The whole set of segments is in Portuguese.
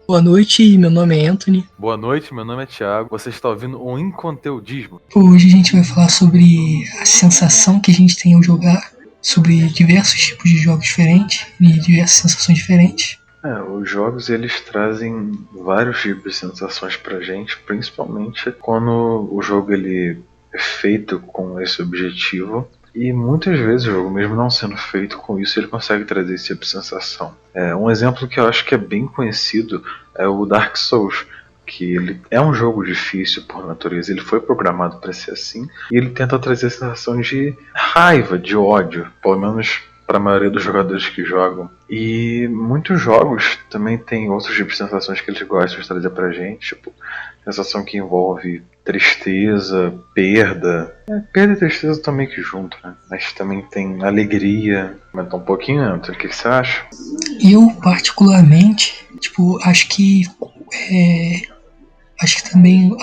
Boa noite, meu nome é Anthony. Boa noite, meu nome é Thiago. Você está ouvindo um Inconteudismo. Hoje a gente vai falar sobre a sensação que a gente tem ao jogar, sobre diversos tipos de jogos diferentes e diversas sensações diferentes. Os jogos eles trazem vários tipos de sensações pra gente, principalmente quando o jogo ele é feito com esse objetivo. E muitas vezes o jogo, mesmo não sendo feito com isso, ele consegue trazer esse tipo de sensação. Um exemplo que eu acho que é bem conhecido é o Dark Souls, que ele é um jogo difícil por natureza, ele foi programado para ser assim, e ele tenta trazer a sensação de raiva, de ódio, pelo menos para a maioria dos jogadores que jogam. E muitos jogos também têm outros tipos de sensações que eles gostam de trazer pra gente, tipo, sensação que envolve tristeza, perda. Perda e tristeza estão meio que junto, né? Mas também tem alegria. Comenta um pouquinho, Antônio, o que você acha? Eu, particularmente, acho que também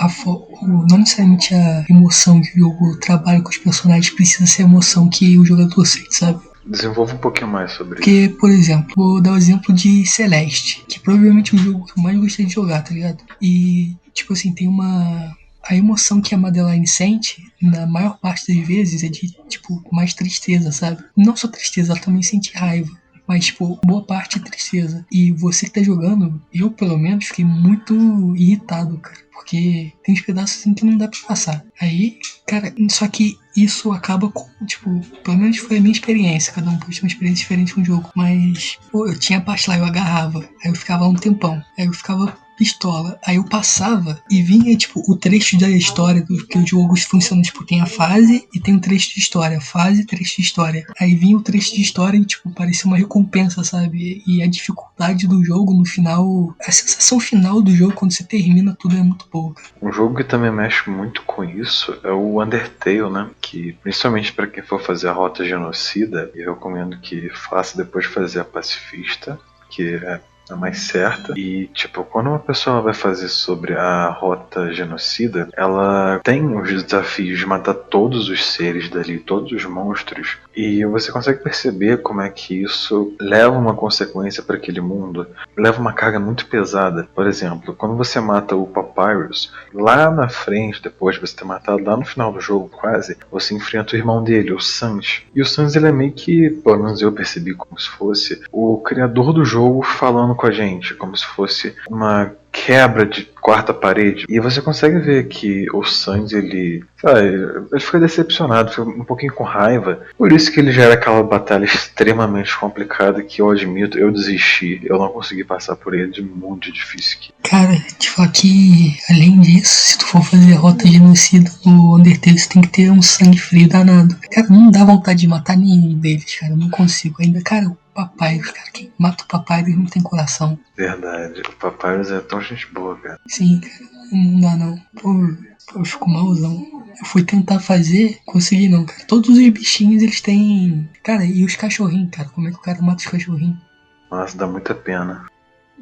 não necessariamente a emoção que o jogo trabalha com os personagens precisa ser a emoção que o jogador sente, sabe? Desenvolva um pouquinho mais sobre isso. Porque, por exemplo, vou dar o exemplo de Celeste, que provavelmente é o jogo que eu mais gostei de jogar, tá ligado? E, tipo assim, tem uma. A emoção que a Madeline sente, na maior parte das vezes, é de, tipo, mais tristeza, sabe? Não só tristeza, ela também sente raiva. Mas, tipo, boa parte é tristeza. E você que tá jogando, eu pelo menos fiquei muito irritado, cara. Porque tem uns pedaços assim que não dá pra passar. Aí, cara, só que isso acaba com, tipo, pelo menos foi a minha experiência. Cada um pode ter uma experiência diferente com o jogo. Mas, pô, eu tinha a parte lá, eu agarrava. Aí eu ficava lá um tempão. Aí eu ficava pistola. Aí eu passava e vinha, tipo, o trecho da história, porque o jogo funciona, tipo, tem a fase e tem um trecho de história. Fase, trecho de história. Aí vinha o trecho de história e, tipo, parecia uma recompensa, sabe? E a dificuldade do jogo no final, a sensação final do jogo quando você termina tudo é muito boa, cara. Um jogo que também mexe muito com isso é o Undertale, né? Que principalmente para quem for fazer a Rota Genocida, eu recomendo que faça depois de fazer a Pacifista, que é a mais certa. E, tipo, quando uma pessoa vai fazer sobre a Rota Genocida, ela tem os desafios de matar todos os seres dali, todos os monstros, e você consegue perceber como é que isso leva uma consequência para aquele mundo, leva uma carga muito pesada. Por exemplo, quando você mata o Papyrus, lá na frente, depois de você ter matado, lá no final do jogo quase, você enfrenta o irmão dele, o Sans. E o Sans, ele é meio que, pelo menos eu percebi como se fosse, o criador do jogo falando com a gente, como se fosse uma quebra de quarta parede. E você consegue ver que o Sans, ele fica decepcionado, fica um pouquinho com raiva. Por isso que ele gera aquela batalha extremamente complicada que eu admito, eu desisti. Eu não consegui passar por ele, de muito difícil. Cara, te falar que, além disso, se tu for fazer a rota genocida no Undertale, você tem que ter um sangue frio danado. Cara, não dá vontade de matar nenhum deles, cara. Eu não consigo ainda. Cara, o Papyrus, cara, quem mata o Papyrus não tem coração. Verdade, o Papyrus é tão gente boa, cara. Sim, cara, não dá não. Pô, eu fico malzão. Eu fui tentar fazer, consegui não, cara. Todos os bichinhos eles têm. Cara, e os cachorrinhos, cara? Como é que o cara mata os cachorrinhos? Nossa, dá muita pena.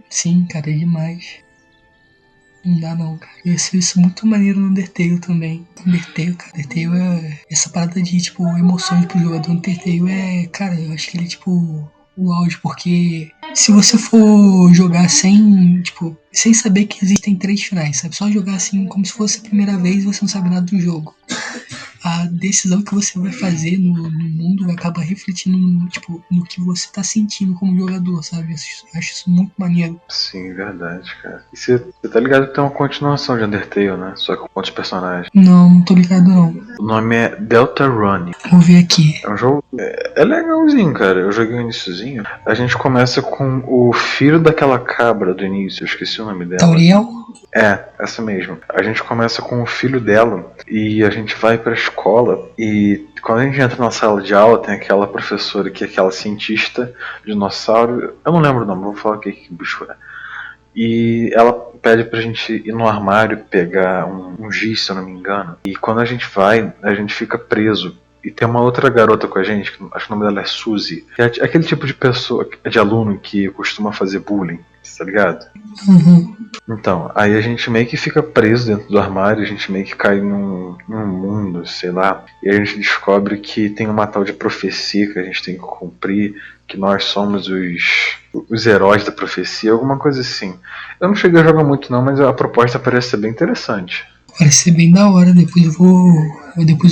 Sim, cara, é demais. Não dá não, cara. Eu acho isso muito maneiro no Undertale também. Undertale, cara, Undertale é. Essa parada de, tipo, emoções pro jogador Undertale é. Cara, eu acho que ele é, tipo, o auge, porque se você for jogar sem, tipo, sem saber que existem três finais, sabe? Só jogar assim como se fosse a primeira vez e você não sabe nada do jogo. A decisão que você vai fazer no mundo vai acabar refletindo tipo, no que você tá sentindo como jogador, sabe? Eu acho isso muito maneiro. Sim, verdade, cara. E você tá ligado que tem uma continuação de Undertale, né? Só que com outros personagens. Não, não tô ligado não. O nome é Deltarune. Vou ver aqui. É um jogo. É legalzinho, cara. Eu joguei o iniciozinho. A gente começa com o filho daquela cabra do início. Eu esqueci o nome dela. Tauriel? Essa mesmo. A gente começa com o filho dela e a gente vai pra escola. E quando a gente entra na sala de aula, tem aquela professora que é aquela cientista dinossauro. Eu não lembro o nome, vou falar o que bicho é. E ela pede pra gente ir no armário pegar um giz, se eu não me engano. E quando a gente vai, a gente fica preso. E tem uma outra garota com a gente, que acho que o nome dela é Suzy. Que é aquele tipo de pessoa, de aluno que costuma fazer bullying, tá ligado? Uhum. Então, aí a gente meio que fica preso dentro do armário, a gente meio que cai num mundo, sei lá. E a gente descobre que tem uma tal de profecia que a gente tem que cumprir, que nós somos os heróis da profecia, alguma coisa assim. Eu não cheguei a jogar muito não, mas a proposta parece ser bem interessante. Parece ser bem da hora, depois eu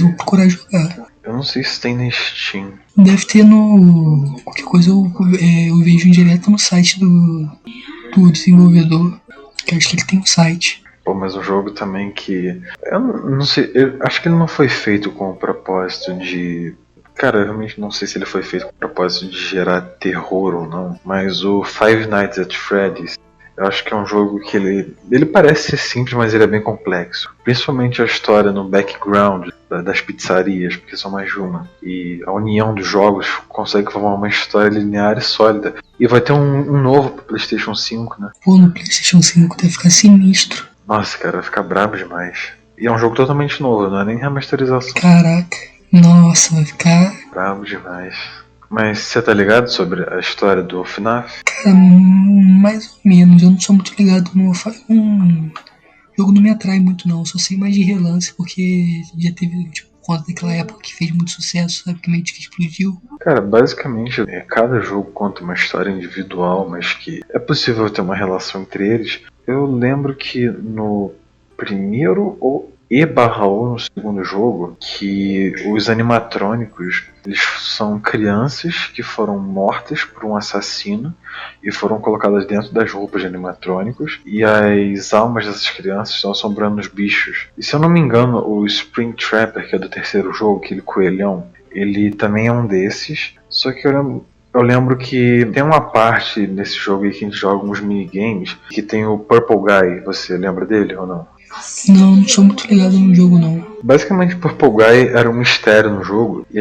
vou procurar jogar. Eu não sei se tem na Steam. Deve ter no. Qualquer coisa eu vejo direto no site do desenvolvedor, que eu acho que ele tem um site. Pô, mas um jogo também que... Eu não sei, eu acho que ele não foi feito com o propósito de... Cara, eu realmente não sei se ele foi feito com o propósito de gerar terror ou não, mas o Five Nights at Freddy's, eu acho que é um jogo que ele parece ser simples, mas ele é bem complexo. Principalmente a história no background das pizzarias, porque são mais de uma. E a união dos jogos consegue formar uma história linear e sólida. E vai ter um novo pro PlayStation 5, né? Pô, no PlayStation 5 deve ficar sinistro. Nossa, cara, vai ficar brabo demais. E é um jogo totalmente novo, não é nem remasterização. Caraca, nossa, vai ficar. Brabo demais. Mas você tá ligado sobre a história do FNAF? Cara, mais ou menos. Eu não sou muito ligado no. O jogo não me atrai muito, não. Eu só sei mais de relance, porque já teve, tipo, conta daquela época que fez muito sucesso, sabe? Que meio que explodiu. Cara, basicamente, cada jogo conta uma história individual, mas que é possível ter uma relação entre eles. Eu lembro que no primeiro ou E/O no segundo jogo, que os animatrônicos, eles são crianças que foram mortas por um assassino e foram colocadas dentro das roupas de animatrônicos, e as almas dessas crianças estão assombrando os bichos. E se eu não me engano, o Springtrapper, que é do terceiro jogo, aquele coelhão, ele também é um desses, só que eu lembro que tem uma parte nesse jogo aí que a gente joga uns minigames que tem o Purple Guy. Você lembra dele ou não? Não sou muito ligado no jogo, não. Basicamente, Purple Guy era um mistério no jogo, e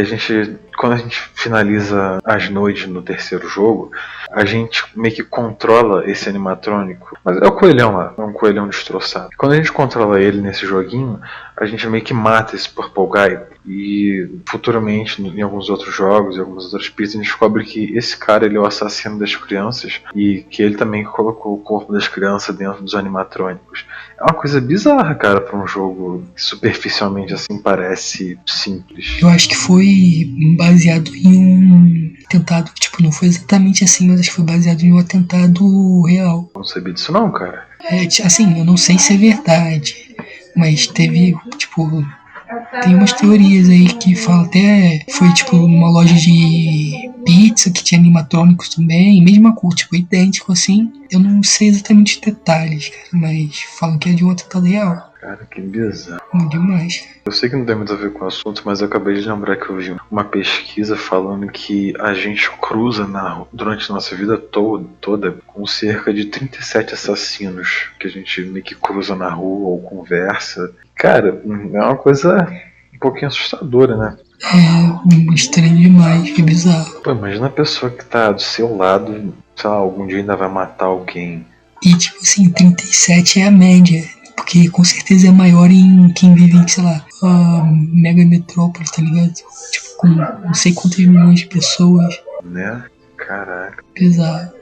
quando a gente finaliza as noites no terceiro jogo, a gente meio que controla esse animatrônico. Mas é o coelhão lá, é um coelhão destroçado. Quando a gente controla ele nesse joguinho, a gente meio que mata esse Purple Guy. E futuramente, em alguns outros jogos, em algumas outras pistas, a gente descobre que esse cara ele é o assassino das crianças e que ele também colocou o corpo das crianças dentro dos animatrônicos. É uma coisa bizarra, cara, pra um jogo que superficialmente assim parece simples. Eu acho que foi baseado em um atentado, tipo, não foi exatamente assim, mas acho que foi baseado em um atentado real. Não sabia disso não, cara. Assim, eu não sei se é verdade, mas teve, tipo, tem umas teorias aí que falam até foi tipo uma loja de pizza que tinha animatrônicos também, mesma cor, tipo, idêntico assim. Eu não sei exatamente os detalhes, cara, mas falam que é de um atentado real. Cara, que bizarro. Demais. Eu sei que não tem muito a ver com o assunto, mas eu acabei de lembrar que eu vi uma pesquisa falando que a gente cruza durante a nossa vida toda com cerca de 37 assassinos que a gente meio que cruza na rua ou conversa. Cara, é uma coisa um pouquinho assustadora, né? É estranho demais, é bizarro. Pô, imagina a pessoa que tá do seu lado, sei lá, algum dia ainda vai matar alguém. E tipo assim, 37 é a média. Porque com certeza é maior em quem vive em, sei lá, mega metrópole, tá ligado? Tipo, com não sei quantos milhões de pessoas. Né? Caraca. Pesado.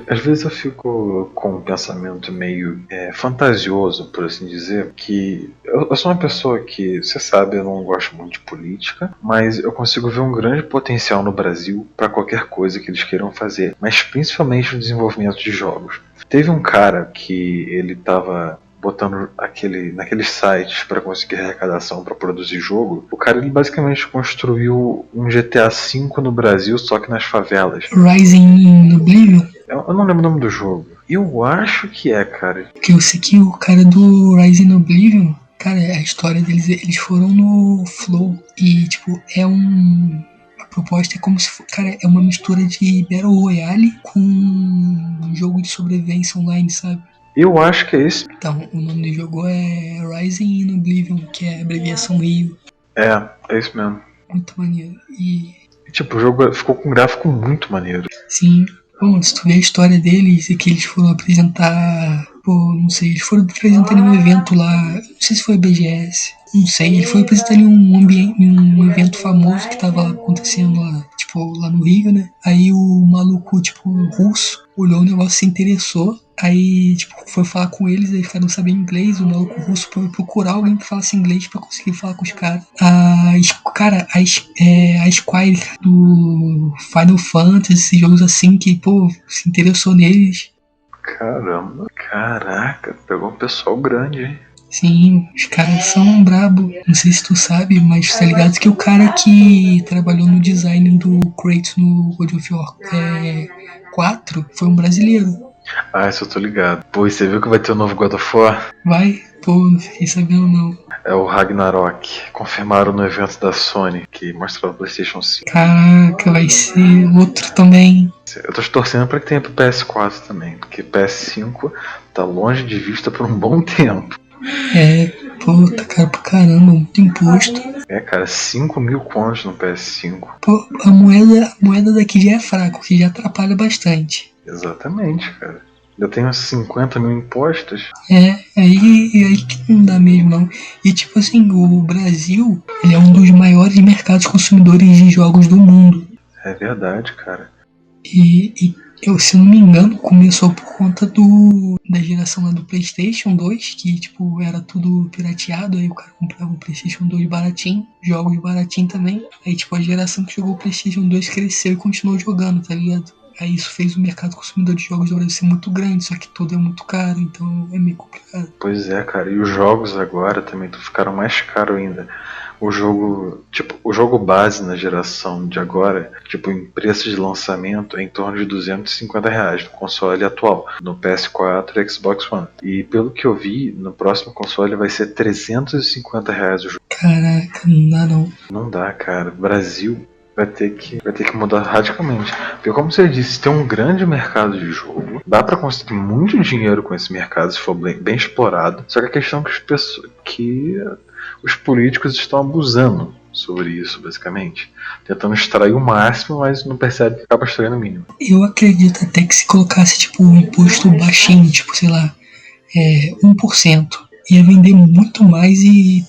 Às vezes eu fico com um pensamento meio fantasioso, por assim dizer, que eu sou uma pessoa que, você sabe, eu não gosto muito de política, mas eu consigo ver um grande potencial no Brasil para qualquer coisa que eles queiram fazer, mas principalmente no desenvolvimento de jogos. Teve um cara que ele estava botando naqueles sites para conseguir arrecadação para produzir jogo. O cara ele basicamente construiu um GTA V no Brasil, só que nas favelas. Rising Oblivion? Eu não lembro o nome do jogo. Eu acho que é, cara. Porque eu sei que o cara do Rising Oblivion, cara, a história deles, eles foram no Flow. E, tipo, a proposta é como se fosse, cara, é uma mistura de Battle Royale com um jogo de sobrevivência online, sabe? Eu acho que é esse. Então, o nome do jogo é Rising Oblivion, que é a abreviação Rio. É isso mesmo. Muito maneiro. E tipo, o jogo ficou com um gráfico muito maneiro. sim, bom, se tu ver a história deles, é que eles foram apresentar, pô, não sei, eles foram apresentar em um evento lá, não sei se foi BGS, não sei, ele foi apresentar em um evento famoso que tava lá acontecendo lá, tipo, tipo, lá no Rio, né? Aí o maluco, tipo, russo, olhou o negócio, se interessou. Aí, tipo, foi falar com eles, eles ficaram sabendo inglês, o maluco russo foi procurar alguém que falasse inglês pra conseguir falar com os caras. A Squire do Final Fantasy, esses jogos assim, que, pô, se interessou neles. Caramba, caraca, pegou um pessoal grande, hein? Sim, os caras são brabo. Não sei se tu sabe, mas tá ligado que o cara que trabalhou no design do Kratos no God of War 4 foi um brasileiro. Ah, isso eu tô ligado. Pô, e você viu que vai ter o novo God of War? Vai? Pô, não fiquei sabendo não. É o Ragnarok. Confirmaram no evento da Sony, que mostrava o PlayStation 5. Caraca, vai ser outro também. Eu tô torcendo pra que tenha pro PS4 também, porque PS5 tá longe de vista por um bom tempo. Pô, tá caro pra caramba, muito imposto. É, cara, 5.000 contos no PS5. Pô, a moeda daqui já é fraca, o que já atrapalha bastante. Exatamente, cara. Eu tenho 50 mil impostos. Aí que não dá mesmo não. E tipo assim, o Brasil, ele é um dos maiores mercados consumidores de jogos do mundo. É verdade, cara. E eu, se eu não me engano, começou por conta da geração lá do PlayStation 2, que tipo, era tudo pirateado, aí o cara comprava o PlayStation 2 baratinho, jogos baratinho também. Aí tipo, a geração que jogou o PlayStation 2 cresceu e continuou jogando, tá ligado? Aí isso fez o mercado consumidor de jogos do Brasil ser muito grande, só que tudo é muito caro, então é meio complicado. Pois é, cara. E os jogos agora também ficaram mais caros ainda. O jogo base na geração de agora, tipo, em preço de lançamento, é em torno de R$250 no console atual, no PS4 e Xbox One. E pelo que eu vi, no próximo console vai ser R$350 o jogo. Caraca, não dá não. Não dá, cara. O Brasil vai ter que mudar radicalmente. Porque como você disse, tem um grande mercado de jogo. Dá pra conseguir muito dinheiro com esse mercado se for bem explorado. Só que a questão é que os políticos estão abusando sobre isso, basicamente. Tentando extrair o máximo, mas não percebe que acaba extraindo o mínimo. Eu acredito até que se colocasse tipo um imposto baixinho, tipo, sei lá, 1%, ia vender muito mais e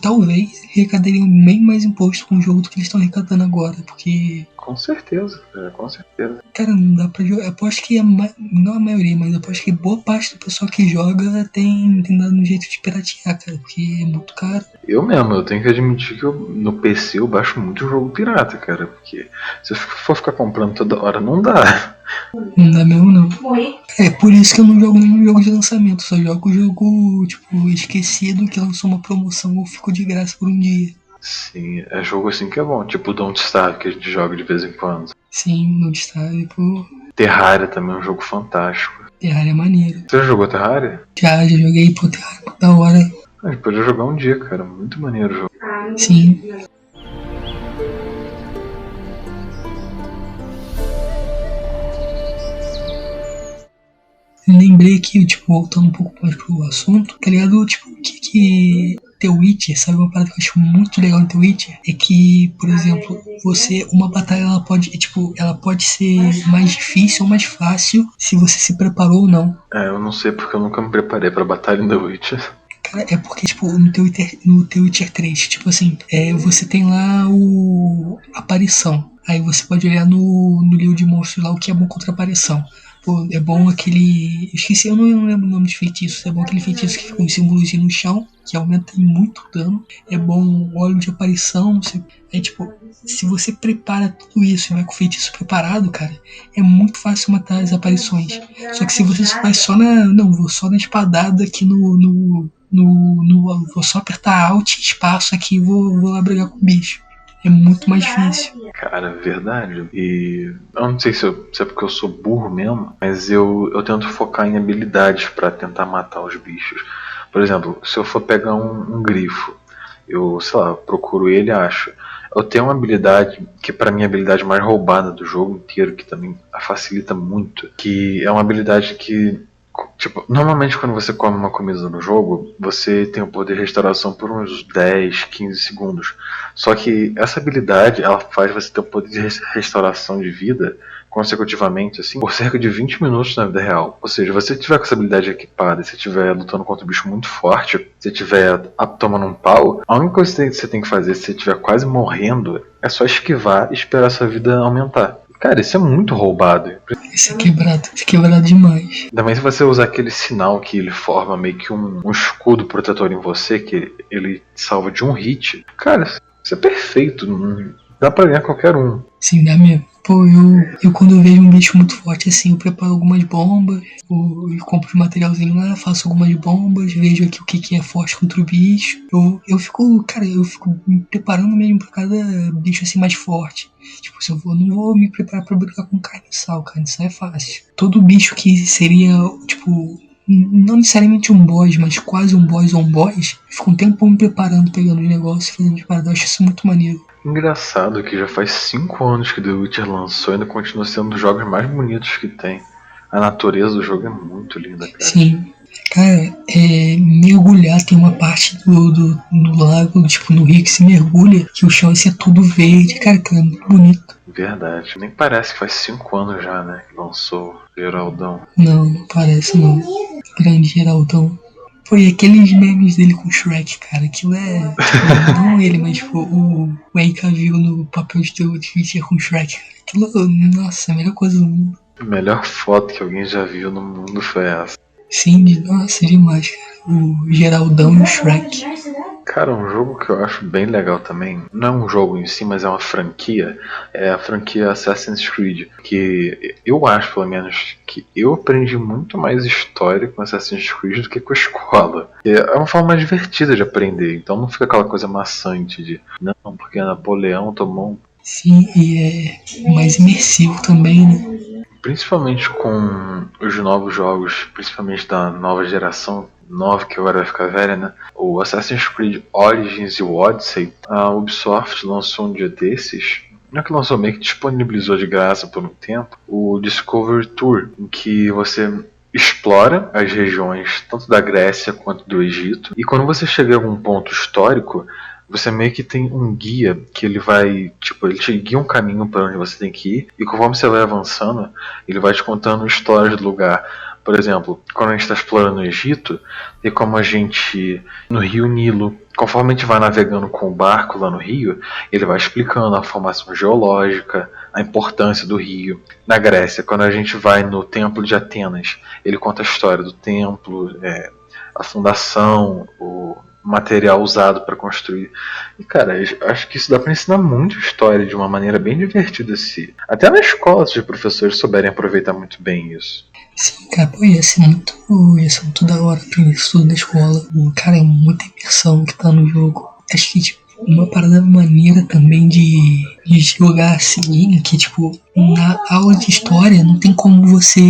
talvez arrecadariam bem mais imposto com o jogo do que eles estão arrecadando agora, porque, Com certeza, cara, com certeza. cara, não dá pra jogar. Aposto que não a maioria, mas aposto que boa parte do pessoal que joga tem dado um jeito de piratear, cara, porque é muito caro. Eu tenho que admitir que no PC eu baixo muito jogo pirata, cara, porque se eu for ficar comprando toda hora, não dá. Não dá mesmo não. É por isso que eu não jogo nenhum jogo de lançamento, só jogo o jogo, tipo, esquecido que lançou uma promoção ou ficou de graça por um dia. Sim, é jogo assim que é bom, tipo Don't Starve, que a gente joga de vez em quando. Sim, não está, pô, Terraria também é um jogo fantástico. Terraria é maneiro. Você já jogou Terraria? Já joguei, pô, Terraria é muito da hora. A gente podia jogar um dia, cara, muito maneiro o jogo. Sim. Lembrei aqui, tipo, voltando um pouco mais pro assunto, tá ligado? Tipo, o que The Witcher, sabe, uma parada que eu acho muito legal em The Witcher é que, por exemplo, uma batalha ela pode ser mais difícil ou mais fácil se você se preparou ou não. Eu não sei porque eu nunca me preparei pra batalha em The Witcher. Cara, é porque, tipo, no The Witcher 3, tipo assim, você tem lá aparição. Aí você pode olhar no livro de monstros lá o que é bom contra a aparição. Pô, é bom aquele. Esqueci, eu não lembro o nome de feitiço. É bom aquele feitiço que fica com um símbolozinho no chão, que aumenta muito dano. É bom óleo de aparição, não sei. É tipo, se você prepara tudo isso e vai com o feitiço preparado, cara, é muito fácil matar as aparições. Só que se você vai só na. Não, vou só na espadada aqui vou só apertar Alt espaço aqui e vou lá brigar com o bicho. É muito mais difícil. Cara, verdade. E eu não sei se é porque eu sou burro mesmo, mas eu tento focar em habilidades pra tentar matar os bichos. Por exemplo, se eu for pegar um grifo, eu, sei lá, procuro ele e acho. Eu tenho uma habilidade que pra mim é a habilidade mais roubada do jogo inteiro, que também a facilita muito, que é uma habilidade que, tipo, normalmente quando você come uma comida no jogo, você tem o poder de restauração por uns 10, 15 segundos. Só que essa habilidade, ela faz você ter o poder de restauração de vida consecutivamente, assim, por cerca de 20 minutos na vida real. Ou seja, você tiver com essa habilidade equipada, se estiver lutando contra um bicho muito forte, se estiver tomando um pau, a única coisa que você tem que fazer, se você estiver quase morrendo, é só esquivar e esperar sua vida aumentar. Cara, isso é muito roubado. Isso é quebrado demais. Ainda mais se você usar aquele sinal que ele forma meio que um escudo protetor em você, que ele salva de um hit. Cara, isso é perfeito. Dá pra ganhar qualquer um. Sim, dá mesmo. Pô, eu quando eu vejo um bicho muito forte assim, eu preparo algumas bombas, eu compro um materialzinho lá, faço algumas bombas, vejo aqui o que é forte contra o bicho. Eu fico me preparando mesmo pra cada bicho assim mais forte. Tipo, se eu não vou me preparar pra brigar com carniçal é fácil. Todo bicho que seria, tipo, não necessariamente um boss, mas quase um boss ou um boss, eu fico um tempo me preparando, pegando os negócios, fazendo de parada, eu acho isso muito maneiro. Engraçado que já faz 5 anos que The Witcher lançou e ainda continua sendo um dos jogos mais bonitos que tem. A natureza do jogo é muito linda, cara. Sim. Cara, mergulhar, tem uma parte do lago, tipo, no rio que se mergulha, que o chão é todo verde. Cara, é muito bonito. Verdade. Nem parece que faz 5 anos já, né, que lançou Geraldão. Não parece não. Grande Geraldão. Foi aqueles memes dele com o Shrek, cara. Aquilo é. Tipo, não ele, mas tipo, o Henry Cavill no papel de The Witcher com o Shrek. Aquilo, nossa, a melhor coisa do mundo. A melhor foto que alguém já viu no mundo foi essa. Sim, nossa, demais, cara. O Geraldão e o Shrek. Cara, um jogo que eu acho bem legal também, não é um jogo em si, mas é uma franquia, é a franquia Assassin's Creed, que eu acho, pelo menos, que eu aprendi muito mais história com Assassin's Creed do que com a escola. É uma forma mais divertida de aprender, então não fica aquela coisa maçante de, não, porque Napoleão tomou um... Sim, e é mais imersivo também, né? Principalmente com os novos jogos, principalmente da nova geração, nova que agora vai ficar velha, né? O Assassin's Creed Origins e o Odyssey, a Ubisoft lançou um dia desses, não é que lançou, meio que disponibilizou de graça por um tempo, o Discovery Tour, em que você explora as regiões tanto da Grécia quanto do Egito, e quando você chega a algum ponto histórico, você meio que tem um guia que ele vai, tipo, ele te guia um caminho para onde você tem que ir, e conforme você vai avançando, ele vai te contando histórias do lugar. Por exemplo, quando a gente está explorando o Egito, tem como a gente, no rio Nilo, conforme a gente vai navegando com o barco lá no rio, ele vai explicando a formação geológica, a importância do rio. Na Grécia, quando a gente vai no Templo de Atenas, ele conta a história do templo, a fundação, o material usado para construir. E cara, eu acho que isso dá para ensinar muito história de uma maneira bem divertida, se até na escola, se os professores souberem aproveitar muito bem isso. Sim, cara, pô, ia ser muito da hora aprender isso tudo na escola. Cara, é muita imersão que tá no jogo. Acho que, tipo, uma parada maneira também de jogar assim, que, tipo, na aula de história não tem como você,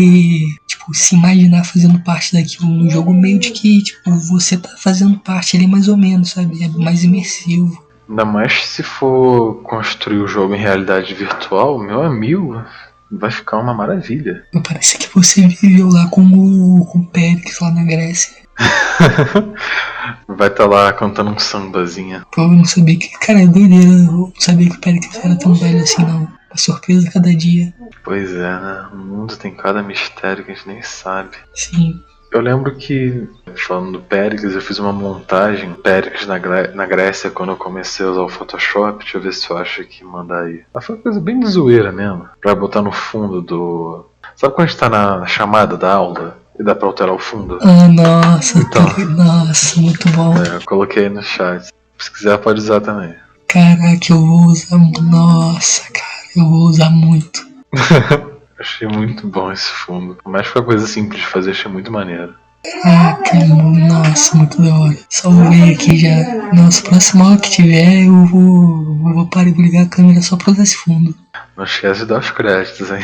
tipo, se imaginar fazendo parte daquilo no jogo, meio de que, tipo, você tá fazendo parte ali mais ou menos, sabe? É mais imersivo. Ainda mais se for construir o jogo em realidade virtual, meu amigo, vai ficar uma maravilha. Parece que você viveu lá com o Périx lá na Grécia. Vai estar lá cantando um sambazinha. Pô, eu não sabia que... Cara, é doideira. Eu não sabia que o Périx era tão velho assim, não. Uma surpresa cada dia. Pois é, né? O mundo tem cada mistério que a gente nem sabe. Sim. Eu lembro que, falando do Péricles, eu fiz uma montagem Péricles na Grécia quando eu comecei a usar o Photoshop. Deixa eu ver se eu acho aqui mandar aí. Mas foi uma coisa bem de zoeira mesmo. Pra botar no fundo do... Sabe quando a gente tá na chamada da aula e dá pra alterar o fundo? Ah, nossa. Então, nossa, muito bom. eu coloquei aí no chat. Se quiser pode usar também. Caraca, eu vou usar... Nossa, cara, eu vou usar muito. Achei muito bom esse fundo. Mas foi uma coisa simples de fazer, achei muito maneiro. Caraca, nossa, muito da hora. Salvei aqui já. Nossa, próxima aula que tiver, eu vou parar de ligar a câmera só pra usar esse fundo. Não esquece de dar os créditos, hein?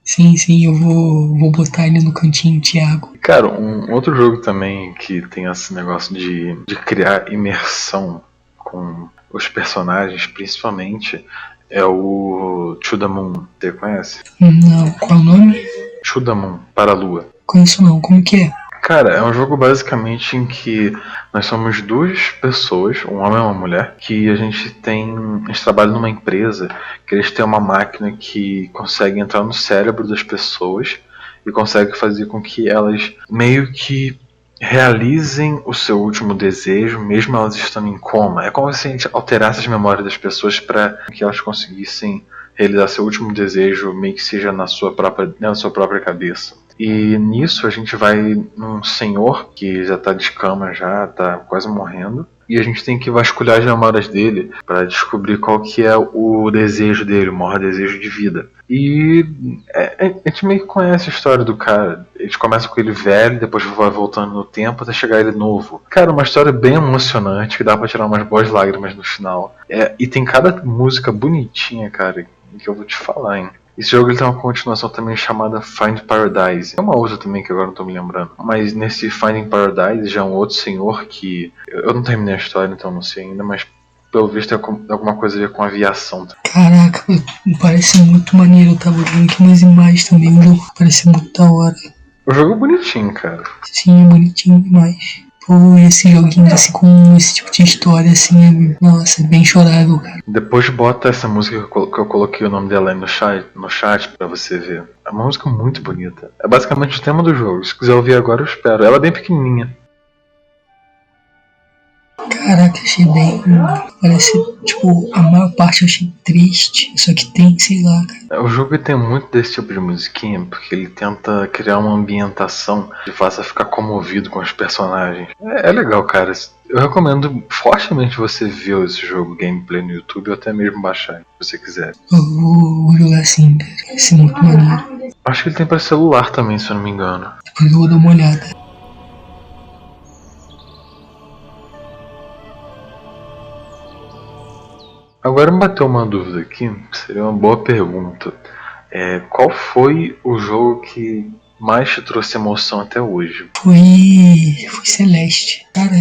Sim, eu vou botar ele no cantinho, Thiago. Cara, um outro jogo também que tem esse negócio de criar imersão com os personagens, principalmente, é o To The Moon. Você conhece? Não, qual é o nome? To The Moon, para a Lua. Conheço não, como que é? Cara, é um jogo basicamente em que nós somos duas pessoas, um homem e uma mulher, que a gente trabalha numa empresa que eles têm uma máquina que consegue entrar no cérebro das pessoas e consegue fazer com que elas meio que realizem o seu último desejo, mesmo elas estando em coma. É como se a gente alterasse as memórias das pessoas para que elas conseguissem realizar seu último desejo, meio que seja na sua própria cabeça. E nisso a gente vai num senhor que já tá de cama, já tá quase morrendo, e a gente tem que vasculhar as memórias dele para descobrir qual que é o desejo dele, o maior desejo de vida. E a gente meio que conhece a história do cara. A gente começa com ele velho, depois vai voltando no tempo até chegar ele novo. Cara, uma história bem emocionante, que dá pra tirar umas boas lágrimas no final. E tem cada música bonitinha, cara, que eu vou te falar, hein. Esse jogo ele tem uma continuação também chamada Find Paradise. É uma outra também que agora não tô me lembrando. Mas nesse Finding Paradise já é um outro senhor que... Eu não terminei a história, então não sei ainda, mas pelo visto é alguma coisa a ver com aviação. Caraca, parece muito maneiro. Eu tava vendo aqui umas imagens também. O jogo parece muito da hora. O jogo é bonitinho, cara. Sim, é bonitinho demais. Pô, esse joguinho assim com esse tipo de história assim, nossa, é bem chorável, cara. Depois bota essa música que eu coloquei o nome dela aí no chat pra você ver. É uma música muito bonita. É basicamente o tema do jogo. Se quiser ouvir agora, eu espero. Ela é bem pequenininha. Caraca, achei bem. Parece, tipo, a maior parte eu achei triste. Só que tem, sei lá, cara. O jogo tem muito desse tipo de musiquinha, porque ele tenta criar uma ambientação que faça ficar comovido com os personagens. É legal, cara. Eu recomendo fortemente você ver esse jogo gameplay no YouTube ou até mesmo baixar, se você quiser. Eu vou jogar assim, cara. Vai ser muito maneiro. Acho que ele tem pra celular também, se eu não me engano. Depois eu vou dar uma olhada. Agora me bateu uma dúvida aqui, seria uma boa pergunta. Qual foi o jogo que mais te trouxe emoção até hoje? Foi Celeste. Cara,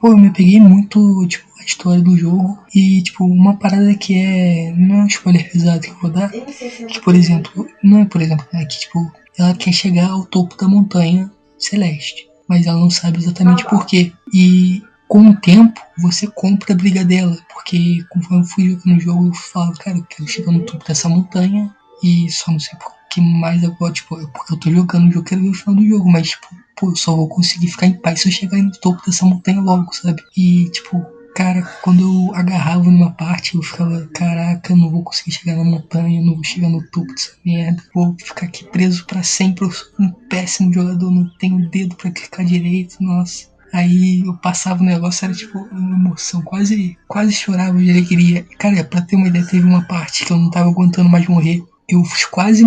eu me peguei muito, tipo, a história do jogo. E, tipo, uma parada que não é um spoiler pesado que eu vou dar. Que, por exemplo, não é por exemplo, é que, tipo, ela quer chegar ao topo da montanha Celeste. Mas ela não sabe exatamente por quê. E com o tempo, você compra a briga dela. Porque conforme eu fui jogando o jogo, eu falo, cara, eu quero chegar no topo dessa montanha. E só não sei por que mais agora, tipo, porque eu tô jogando o jogo, quero ver o final do jogo. Mas, tipo, pô, eu só vou conseguir ficar em paz se eu chegar no topo dessa montanha logo, sabe? E, tipo, cara, quando eu agarrava numa parte, eu ficava, caraca, eu não vou conseguir chegar na montanha, não vou chegar no topo dessa merda. Vou ficar aqui preso pra sempre, eu sou um péssimo jogador, não tenho dedo pra clicar direito, nossa. Aí eu passava o negócio, era tipo uma emoção, quase chorava de alegria. Cara, pra ter uma ideia, teve uma parte que eu não tava aguentando mais morrer. Eu quase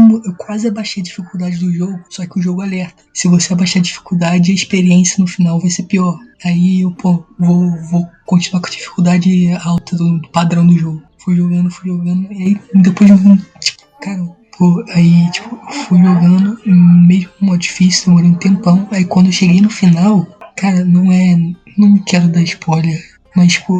abaixei a dificuldade do jogo, só que o jogo alerta. Se você abaixar a dificuldade, a experiência no final vai ser pior. Aí eu, pô, vou continuar com a dificuldade alta do padrão do jogo. Fui jogando, e aí depois de tipo, cara, pô, aí tipo, fui jogando, mesmo no modo difícil, demorei um tempão. Aí quando eu cheguei no final, cara, não quero dar spoiler, mas tipo,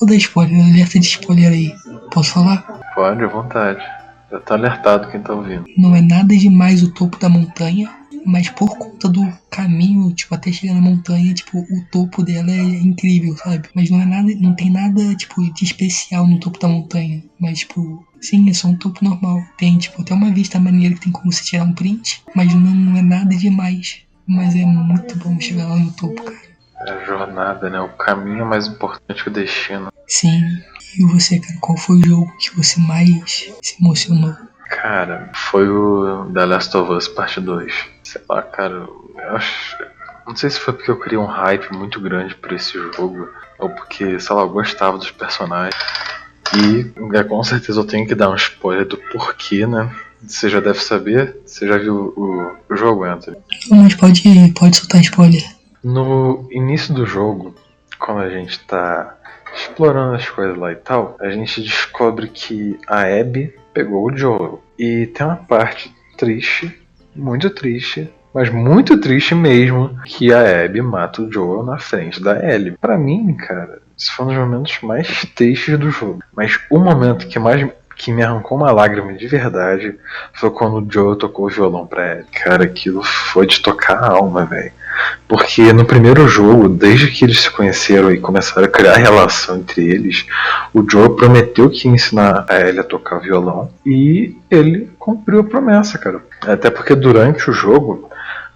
vou dar spoiler, alerta de spoiler aí. Posso falar? Pode, à vontade. Já tá alertado quem tá ouvindo. Não é nada demais o topo da montanha, mas por conta do caminho, tipo, até chegar na montanha, tipo, o topo dela é incrível, sabe? Mas não tem nada, tipo, de especial no topo da montanha. Mas, tipo, sim, é só um topo normal. Tem, tipo, até uma vista maneira que tem como você tirar um print, mas não é nada demais. Mas é muito bom chegar lá no topo, cara. É a jornada, né? O caminho é mais importante que o destino. Sim. E você, cara, qual foi o jogo que você mais se emocionou? Cara, foi o The Last of Us Parte 2. Sei lá, cara, eu acho... Não sei se foi porque eu criei um hype muito grande por esse jogo, ou porque, sei lá, eu gostava dos personagens. E com certeza eu tenho que dar um spoiler do porquê, né? Você já deve saber. Você já viu o jogo, Anthony? Mas pode soltar spoiler. No início do jogo, quando a gente tá explorando as coisas lá e tal, a gente descobre que a Abby pegou o Joel. E tem uma parte triste, muito triste, mas muito triste mesmo, que a Abby mata o Joel na frente da Ellie. Pra mim, cara, esse foi um dos momentos mais tristes do jogo. Mas o momento que que me arrancou uma lágrima de verdade foi quando o Joel tocou o violão pra ele. Cara, aquilo foi de tocar a alma, velho. Porque no primeiro jogo, desde que eles se conheceram e começaram a criar relação entre eles, o Joel prometeu que ia ensinar a Ellie a tocar violão e ele cumpriu a promessa, cara. Até porque durante o jogo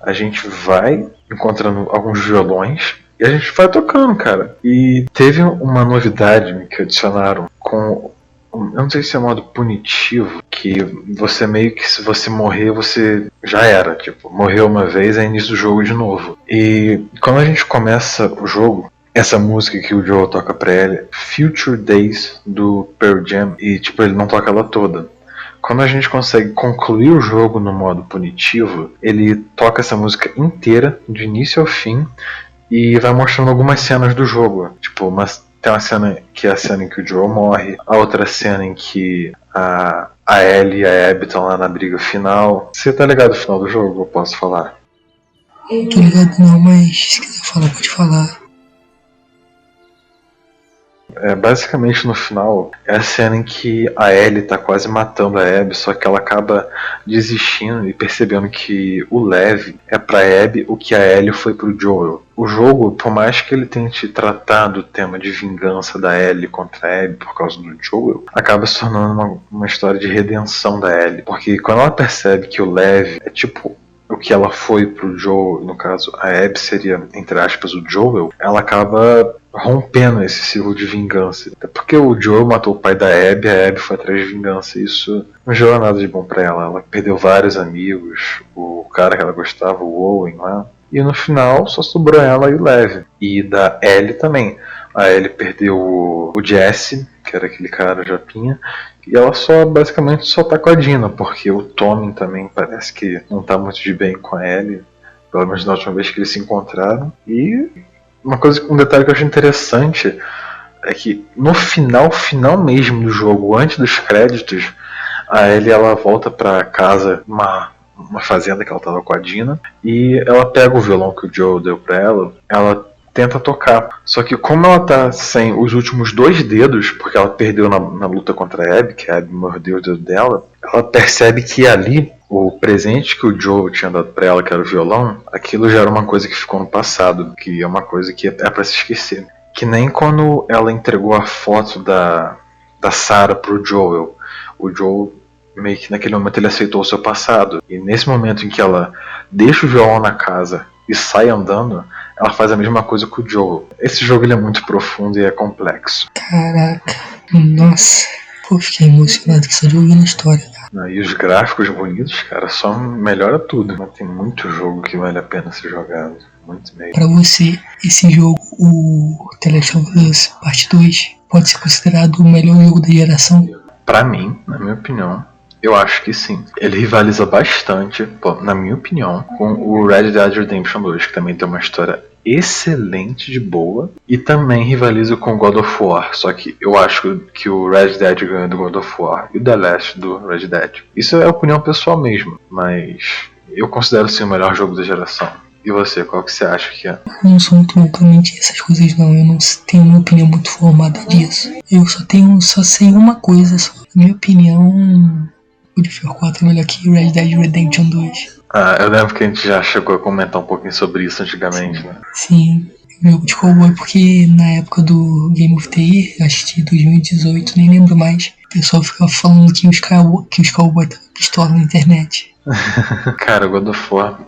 a gente vai encontrando alguns violões e a gente vai tocando, cara. E teve uma novidade que adicionaram com... Eu não sei se é modo punitivo, que você meio que, se você morrer, você já era. Tipo, morreu uma vez, é início do jogo de novo. E quando a gente começa o jogo, essa música que o Joel toca pra ele, Future Days, do Pearl Jam, e tipo, ele não toca ela toda. Quando a gente consegue concluir o jogo no modo punitivo, ele toca essa música inteira, de início ao fim, e vai mostrando algumas cenas do jogo. Tipo, tem uma cena que é a cena em que o Joel morre, a outra cena em que a Ellie e a Abby estão lá na briga final. Você tá ligado no final do jogo? Eu posso falar? Tô ligado não, mas se quiser falar, pode falar. Basicamente no final é a cena em que a Ellie tá quase matando a Abby, só que ela acaba desistindo e percebendo que o Lev é pra Abby o que a Ellie foi pro Joel. O jogo, por mais que ele tente tratar do tema de vingança da Ellie contra a Abby por causa do Joel, acaba se tornando uma história de redenção da Ellie, porque quando ela percebe que o Lev é tipo o que ela foi pro Joel, no caso a Abby seria, entre aspas, o Joel, ela acaba rompendo esse ciclo de vingança. Até porque o Joel matou o pai da Abby, a Abby foi atrás de vingança. Isso não gerou nada de bom pra ela. Ela perdeu vários amigos, o cara que ela gostava, o Owen lá. E no final só sobrou ela e o Lev. E da Ellie também. A Ellie perdeu o Jesse, que era aquele cara japinha. E ela basicamente só tá com a Dina, porque o Tommy também parece que não tá muito de bem com a Ellie. Pelo menos na última vez que eles se encontraram. E um detalhe que eu acho interessante é que no final mesmo do jogo, antes dos créditos, a Ellie ela volta pra casa, uma fazenda que ela tava com a Dina, e ela pega o violão que o Joe deu pra ela tenta tocar. Só que como ela tá sem os últimos 2 dedos, porque ela perdeu na luta contra a Abby, que a Abby mordeu o dedo dela, ela percebe que ali o presente que o Joe tinha dado pra ela, que era o violão, aquilo já era uma coisa que ficou no passado, que é uma coisa que é pra se esquecer. Que nem quando ela entregou a foto da Sarah pro Joel. O Joel, meio que naquele momento, ele aceitou o seu passado. E nesse momento em que ela deixa o violão na casa e sai andando, ela faz a mesma coisa com o Joel. Esse jogo ele é muito profundo e é complexo. Caraca, nossa, pô, fiquei emocionado que só de ouvindo a história. E os gráficos bonitos, cara, só melhora tudo. Tem muito jogo que vale a pena ser jogado. Muito mesmo. Pra você, esse jogo, o The Last of Us Part 2, pode ser considerado o melhor jogo da geração? Pra mim, na minha opinião, eu acho que sim. Ele rivaliza bastante, na minha opinião, com o Red Dead Redemption 2, que também tem uma história excelente de boa, e também rivaliza com God of War, só que eu acho que o Red Dead ganha do God of War e o The Last do Red Dead. Isso é opinião pessoal mesmo, mas eu considero sim o melhor jogo da geração. E você, qual que você acha que é? Eu não sou muito loucamente essas coisas não, eu não tenho uma opinião muito formada disso. Eu só sei uma coisa, só. Na minha opinião, o Warfare 4 é melhor que Red Dead Redemption 2. Eu lembro que a gente já chegou a comentar um pouquinho sobre isso antigamente, né? Sim, jogo de cowboy, porque na época do Game of the Year, acho que 2018, nem lembro mais, o pessoal ficava falando que os cowboys estavam pistola na internet. Cara, God of War,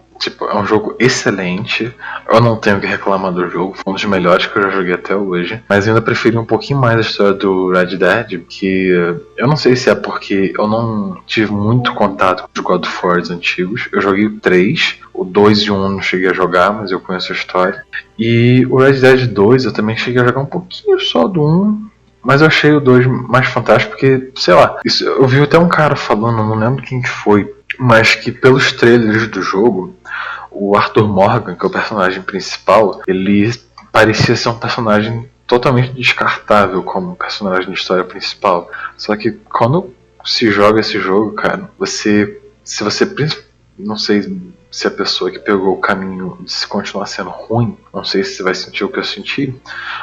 é um jogo excelente. Eu não tenho o que reclamar do jogo, foi um dos melhores que eu já joguei até hoje. Mas eu ainda preferi um pouquinho mais a história do Red Dead, que eu não sei se é porque eu não tive muito contato com os God of War antigos. Eu joguei o 3, o 2 e o 1 não cheguei a jogar, mas eu conheço a história. E o Red Dead 2 eu também cheguei a jogar um pouquinho só do 1. Mas eu achei o 2 mais fantástico porque, sei lá, eu vi até um cara falando, não lembro quem que foi, mas que pelos trailers do jogo, o Arthur Morgan, que é o personagem principal, ele parecia ser um personagem totalmente descartável como personagem de história principal. Só que quando se joga esse jogo, cara, se você, não sei se a pessoa que pegou o caminho de se continuar sendo ruim, não sei se você vai sentir o que eu senti,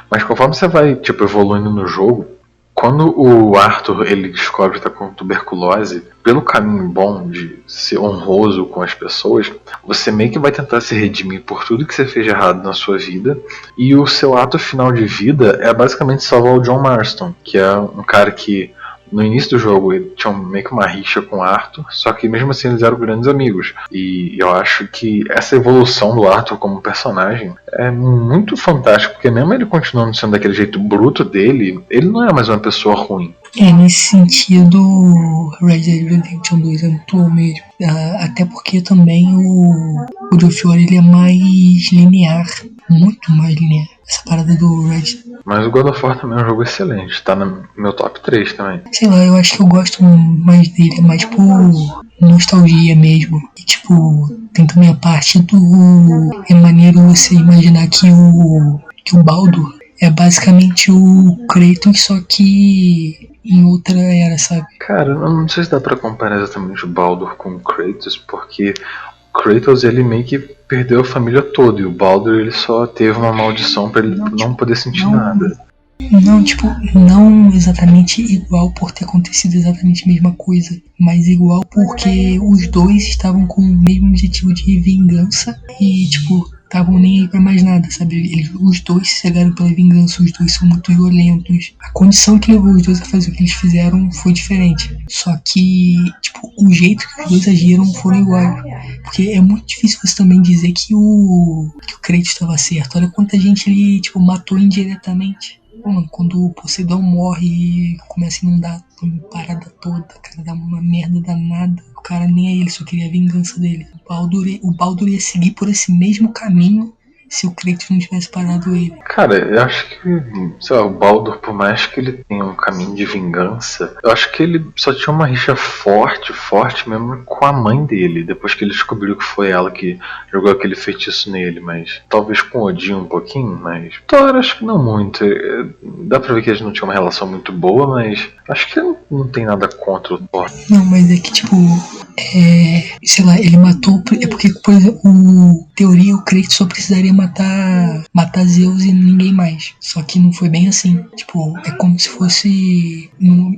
mas conforme você vai evoluindo no jogo, Quando o Arthur ele descobre que está com tuberculose, pelo caminho bom de ser honroso com as pessoas, você meio que vai tentar se redimir por tudo que você fez de errado na sua vida, e o seu ato final de vida é basicamente salvar o John Marston, que é um cara que no início do jogo ele tinha meio que uma rixa com o Arthur, só que mesmo assim eles eram grandes amigos. E eu acho que essa evolução do Arthur como personagem é muito fantástica, porque mesmo ele continuando sendo daquele jeito bruto dele, ele não é mais uma pessoa ruim. Nesse sentido, Red Dead Redemption 2 é muito bom mesmo. Até porque também o God of War ele é mais linear, muito mais linear. Essa parada do Red. Mas o God of War também é um jogo excelente, tá no meu top 3 também. Sei lá, eu acho que eu gosto mais dele, mais por nostalgia mesmo. E tipo, tem também a parte do... É maneiro você imaginar que o Baldur é basicamente o Kratos, só que em outra era, sabe? Cara, eu não sei se dá pra comparar exatamente o Baldur com o Kratos, porque o Kratos ele meio que perdeu a família toda, e o Baldur ele só teve uma maldição pra ele não poder sentir nada. Não, tipo, não exatamente igual por ter acontecido exatamente a mesma coisa, mas igual porque os dois estavam com o mesmo objetivo de vingança e, tipo, estavam nem aí pra mais nada, sabe? Os dois se cegaram pela vingança, os dois são muito violentos. A condição que levou os dois a fazer o que eles fizeram foi diferente. Só que, tipo, o jeito que os dois agiram foram iguais. Porque é muito difícil você também dizer que o Kratos estava certo. Olha quanta gente ele, tipo, matou indiretamente. Pô, mano, quando o Poseidon morre e começa a inundar a parada toda, cara, dá uma merda danada. O cara nem aí, ele só queria a vingança dele. O Baldur ia seguir por esse mesmo caminho se o Kratos não tivesse parado ele. Cara, eu acho que, sei lá, o Baldur, por mais que ele tenha um caminho de vingança, eu acho que ele só tinha uma rixa forte mesmo com a mãe dele, depois que ele descobriu que foi ela que jogou aquele feitiço nele, mas talvez com Odin um pouquinho, mas Thor acho que não muito. Dá pra ver que eles não tinham uma relação muito boa, mas acho que não tem nada contra o Thor. Não, mas é que tipo, sei lá, ele matou, é porque, por exemplo, teoria, o Kratos só precisaria matar Zeus e ninguém mais. Só que não foi bem assim. Tipo, é como se fosse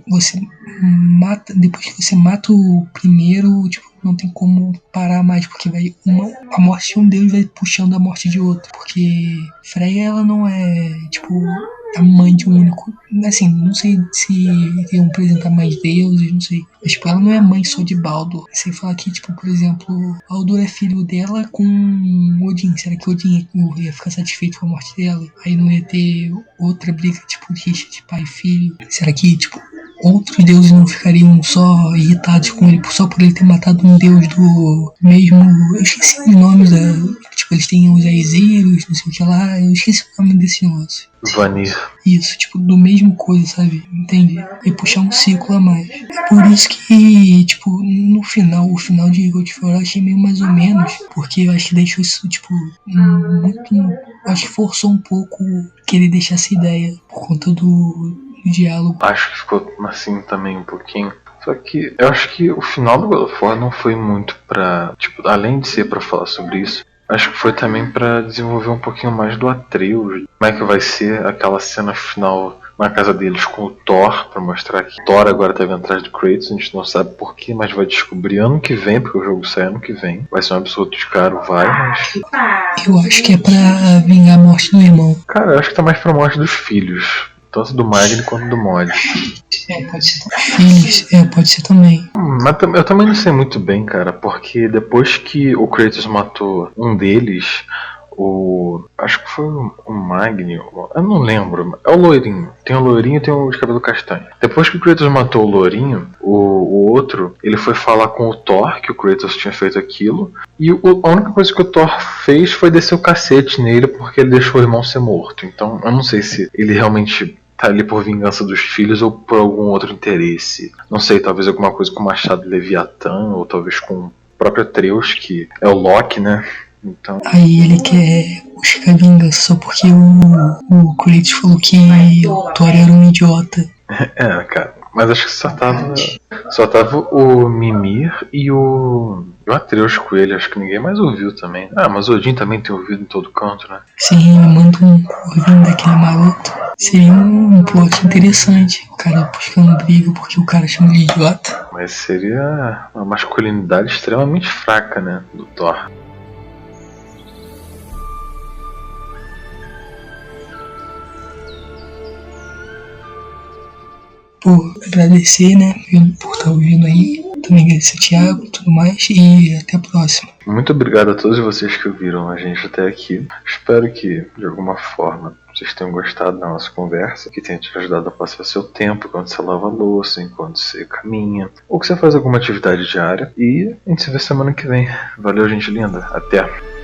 você mata, depois que você mata o primeiro, tipo, não tem como parar mais, porque a morte de um deus vai puxando a morte de outro. Porque Freya, ela não é, tipo, a mãe de um único. Assim, não sei se iam apresentar mais deuses, não sei. Mas, tipo, ela não é mãe só de Baldur. Sem falar que, tipo, por exemplo, Baldur é filho dela com Odin. Será que Odin ia ficar satisfeito com a morte dela? Aí não ia ter outra briga, tipo, rixa de pai e filho? Será que, tipo, outros deuses não ficariam só irritados com ele só por ele ter matado um deus do mesmo... Eu esqueci os nomes da... Tipo, eles têm os Aesiros, não sei o que lá. Eu esqueci o nome desse negócio. Vanir. Isso, tipo, do mesmo coisa, sabe? Entende? E puxar um ciclo a mais. É por isso que, tipo, no final, o final de God of War eu achei meio mais ou menos, porque eu acho que deixou isso, tipo, muito... Acho que forçou um pouco querer deixar essa ideia por conta do diálogo. Acho que ficou assim também um pouquinho. Só que eu acho que o final do God of War não foi muito pra... Tipo, além de ser pra falar sobre isso, acho que foi também pra desenvolver um pouquinho mais do Atreus. Como é que vai ser aquela cena final na casa deles com o Thor, pra mostrar que Thor agora tá vindo atrás do Kratos. A gente não sabe porquê, mas vai descobrir ano que vem, porque o jogo sai ano que vem. Vai ser um absurdo de caro, mas... Eu acho que é pra vingar a morte do irmão. Cara, eu acho que tá mais pra morte dos filhos. Tanto do Magni quanto do Mod. Pode ser filhos, pode ser também. Mas eu também não sei muito bem, cara, porque depois que o Kratos matou um deles, acho que foi o Magni, eu não lembro, é o loirinho. Tem o loirinho e tem o de cabelo castanho. Depois que o Kratos matou o loirinho, o outro, ele foi falar com o Thor, que o Kratos tinha feito aquilo, e a única coisa que o Thor fez foi descer o cacete nele, porque ele deixou o irmão ser morto. Então eu não sei se ele realmente tá ali por vingança dos filhos ou por algum outro interesse. Não sei, talvez alguma coisa com o machado Leviatã, ou talvez com o próprio Atreus, que é o Loki, né? Então... Aí ele quer buscar vingança só porque o Kratos falou que o Thor era um idiota. Cara, mas acho que só tava o Mimir e o Atreus com ele, acho que ninguém mais ouviu também. Ah, mas o Odin também tem ouvido em todo canto, né? Sim, manda um corvinho daquele maroto. Seria um plot interessante. O cara buscando briga porque o cara chama ele de idiota. Mas seria uma masculinidade extremamente fraca, né? Do Thor. Por agradecer, né, por estar ouvindo aí. Também agradecer o Thiago e tudo mais. E até a próxima. Muito obrigado a todos vocês que ouviram a gente até aqui. Espero que, de alguma forma, vocês tenham gostado da nossa conversa, que tenha te ajudado a passar seu tempo enquanto você lava a louça, enquanto você caminha, ou que você faz alguma atividade diária. E a gente se vê semana que vem. Valeu, gente linda. Até!